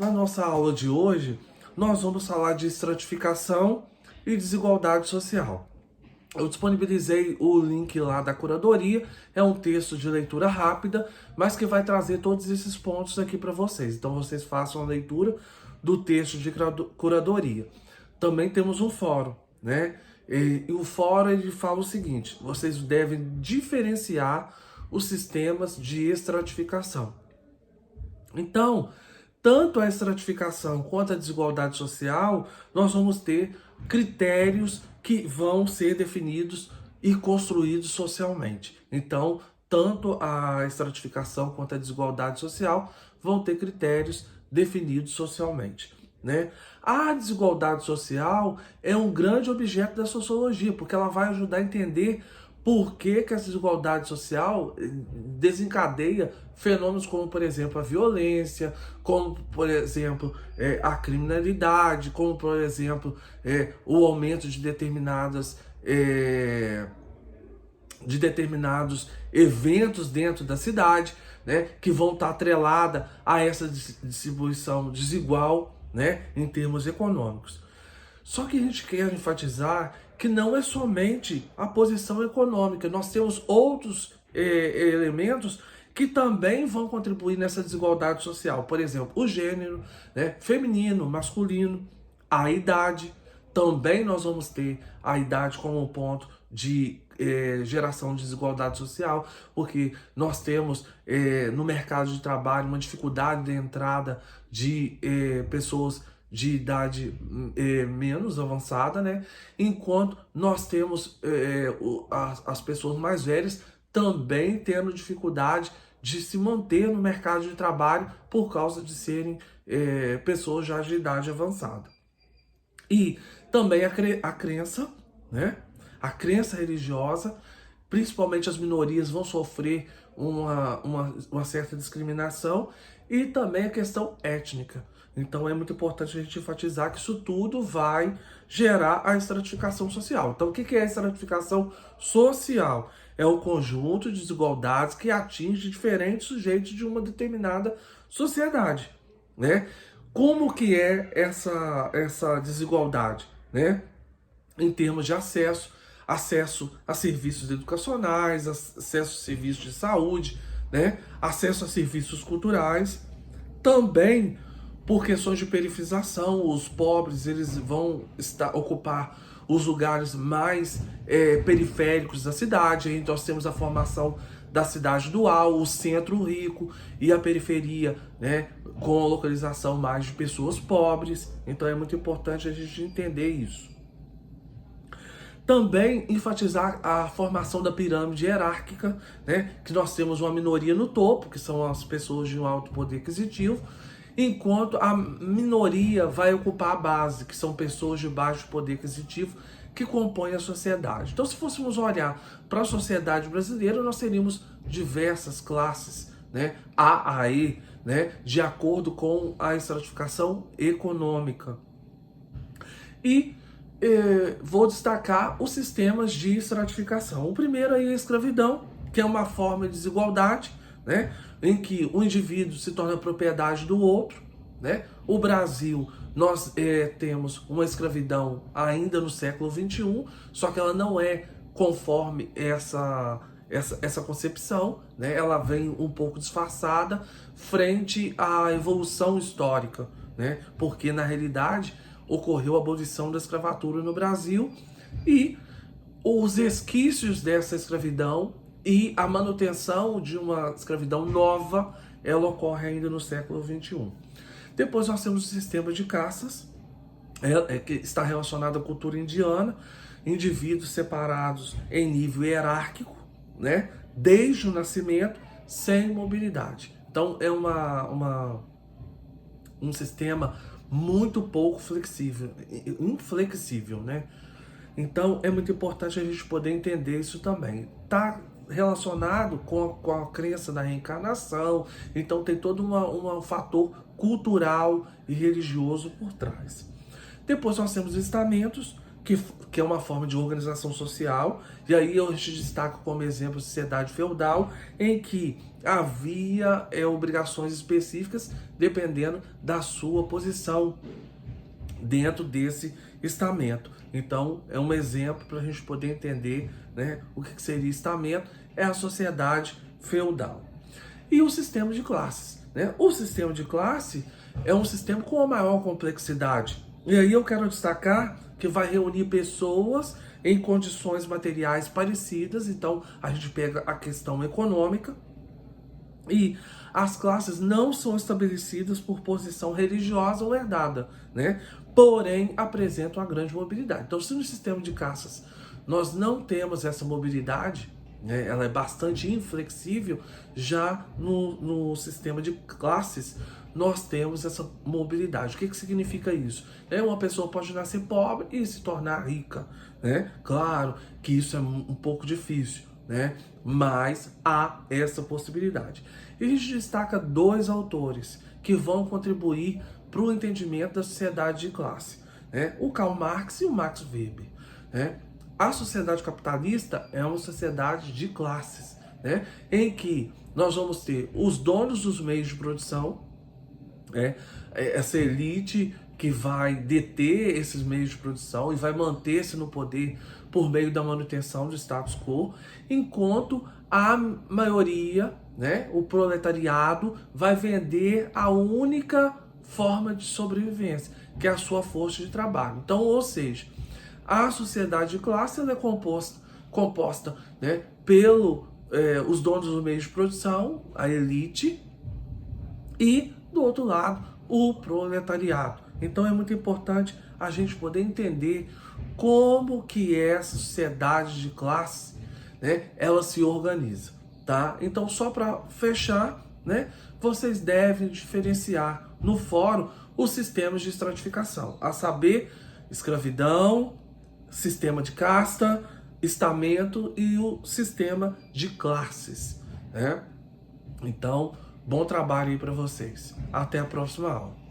na nossa aula de hoje, nós vamos falar de estratificação e desigualdade social. Eu disponibilizei o link lá da curadoria, é um texto de leitura rápida, mas que vai trazer todos esses pontos aqui para vocês. Então vocês façam a leitura do texto de curadoria. Também temos um fórum, né? E o fórum ele fala o seguinte: vocês devem diferenciar os sistemas de estratificação. Então, tanto a estratificação quanto a desigualdade social, nós vamos ter critérios que vão ser definidos e construídos socialmente. Então, tanto a estratificação quanto a desigualdade social vão ter critérios definidos socialmente, né? A desigualdade social é um grande objeto da sociologia, porque ela vai ajudar a entender por que essa desigualdade social desencadeia fenômenos como, por exemplo, a violência, como, por exemplo, a criminalidade, como, por exemplo, o aumento de determinados eventos dentro da cidade, né, que vão estar atrelada a essa distribuição desigual, né, em termos econômicos. Só que a gente quer enfatizar que não é somente a posição econômica, nós temos outros elementos que também vão contribuir nessa desigualdade social. Por exemplo, o gênero, né, feminino, masculino, a idade. Também nós vamos ter a idade como um ponto de geração de desigualdade social, porque nós temos no mercado de trabalho uma dificuldade de entrada de pessoas de idade menos avançada, né? Enquanto nós temos as pessoas mais velhas também tendo dificuldade de se manter no mercado de trabalho por causa de serem pessoas já de idade avançada. E também a crença, né? A crença religiosa, principalmente as minorias vão sofrer uma certa discriminação, e também a questão étnica. Então é muito importante a gente enfatizar que isso tudo vai gerar a estratificação social. Então o que é a estratificação social? É o conjunto de desigualdades que atinge diferentes sujeitos de uma determinada sociedade, né? Como que é essa desigualdade, né? Em termos de acesso a serviços educacionais, acesso a serviços de saúde, né? Acesso a serviços culturais, também por questões de periferização. Os pobres eles vão ocupar os lugares mais periféricos da cidade. Aí nós temos a formação da cidade dual, o centro rico e a periferia, né, com a localização mais de pessoas pobres. Então é muito importante a gente entender isso. Também enfatizar a formação da pirâmide hierárquica, né, que nós temos uma minoria no topo, que são as pessoas de um alto poder aquisitivo, enquanto a minoria vai ocupar a base, que são pessoas de baixo poder aquisitivo, que compõem a sociedade. Então, se fôssemos olhar para a sociedade brasileira, nós teríamos diversas classes, né, A, E, né, de acordo com a estratificação econômica. E vou destacar os sistemas de estratificação. O primeiro é a escravidão, que é uma forma de desigualdade, né, em que o indivíduo se torna propriedade do outro, né? O Brasil, nós temos uma escravidão ainda no século XXI, só que ela não é conforme essa concepção, né? Ela vem um pouco disfarçada frente à evolução histórica, né? Porque na realidade ocorreu a abolição da escravatura no Brasil, e os resquícios dessa escravidão e a manutenção de uma escravidão nova, ela ocorre ainda no século XXI. Depois nós temos o sistema de caças, que está relacionado à cultura indiana, indivíduos separados em nível hierárquico, né, desde o nascimento, sem mobilidade. Então é um sistema muito pouco flexível, inflexível, né? Então é muito importante a gente poder entender isso também. Está relacionado com a crença na reencarnação, então tem todo um fator cultural e religioso por trás. Depois nós temos estamentos, que é uma forma de organização social, e aí eu te destaco como exemplo a sociedade feudal, em que havia obrigações específicas dependendo da sua posição dentro desse estamento. Então, é um exemplo para a gente poder entender, né, o que seria estamento, é a sociedade feudal. E o sistema de classes, né? O sistema de classe é um sistema com a maior complexidade. E aí eu quero destacar que vai reunir pessoas em condições materiais parecidas. Então, a gente pega a questão econômica, e as classes não são estabelecidas por posição religiosa ou herdada, né? Porém, apresentam uma grande mobilidade. Então, se no sistema de classes nós não temos essa mobilidade, né, ela é bastante inflexível, já no sistema de classes nós temos essa mobilidade. O que significa isso? Uma pessoa pode nascer pobre e se tornar rica, né? Claro que isso é um pouco difícil, né? Mas há essa possibilidade. E a gente destaca dois autores que vão contribuir para o entendimento da sociedade de classe, né? O Karl Marx e o Max Weber, né? A sociedade capitalista é uma sociedade de classes, né? Em que nós vamos ter os donos dos meios de produção, essa elite que vai deter esses meios de produção e vai manter-se no poder por meio da manutenção do status quo, enquanto a maioria, né, o proletariado, vai vender a única forma de sobrevivência, que é a sua força de trabalho. Então, ou seja, a sociedade de classe ela é composta, né, os donos dos meios de produção, a elite, e do outro lado, o proletariado. Então é muito importante a gente poder entender como que essa sociedade de classe, né, ela se organiza, tá? Então, só para fechar, né, vocês devem diferenciar no fórum os sistemas de estratificação, a saber, escravidão, sistema de casta, estamento e o sistema de classes, né? Então, bom trabalho aí para vocês. Até a próxima aula.